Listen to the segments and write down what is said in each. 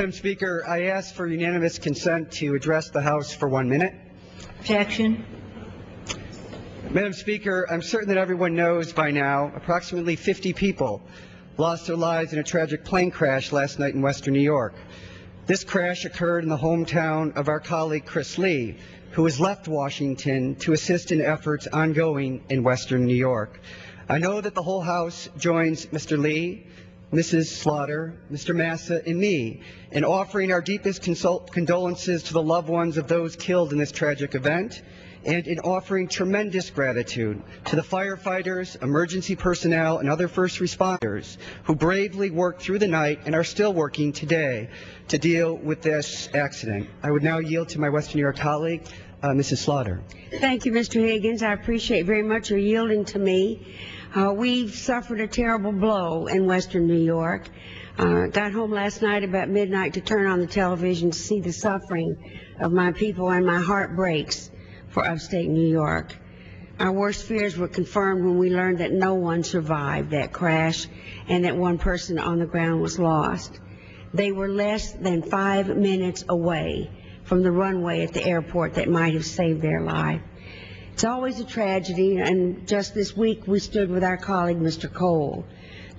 Madam Speaker, I ask for unanimous consent to address the House for 1 minute. Objection. Madam Speaker, I'm certain that everyone knows by now approximately 50 people lost their lives in a tragic plane crash last night in western New York. This crash occurred in the hometown of our colleague Chris Lee, who has left Washington to assist in efforts ongoing in western New York. I know that the whole House joins Mr. Lee, Mrs. Slaughter, Mr. Massa, and me in offering our deepest condolences to the loved ones of those killed in this tragic event, and in offering tremendous gratitude to the firefighters, emergency personnel, and other first responders who bravely worked through the night and are still working today to deal with this accident. I would now yield to my western New York colleague, Mrs. Slaughter. Thank you, Mr. Higgins. I appreciate very much your yielding to me. We've suffered a terrible blow in western New York. Got home last night about midnight to turn on the television to see the suffering of my people, and my heart breaks for upstate New York. Our worst fears were confirmed when we learned that no one survived that crash and that one person on the ground was lost. They were less than 5 minutes away from the runway at the airport that might have saved their life. It's always a tragedy, and just this week we stood with our colleague Mr. Cole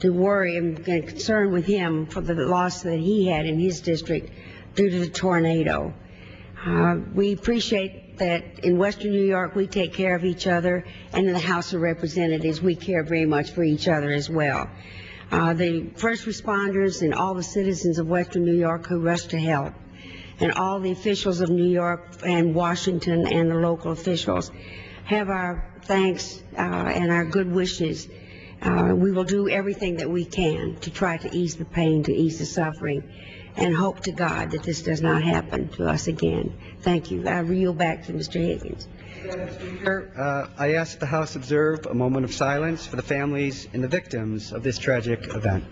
to worry and concern with him for the loss that he had in his district due to the tornado. We appreciate that in western New York we take care of each other, and in the House of Representatives we care very much for each other as well. The first responders and all the citizens of western New York who rushed to help, and all the officials of New York and Washington and the local officials have our thanks and our good wishes. We will do everything that we can to try to ease the pain, to ease the suffering, and hope to God that this does not happen to us again. Thank you. I yield back to Mr. Higgins. Madam Speaker, I ask that the House observe a moment of silence for the families and the victims of this tragic event.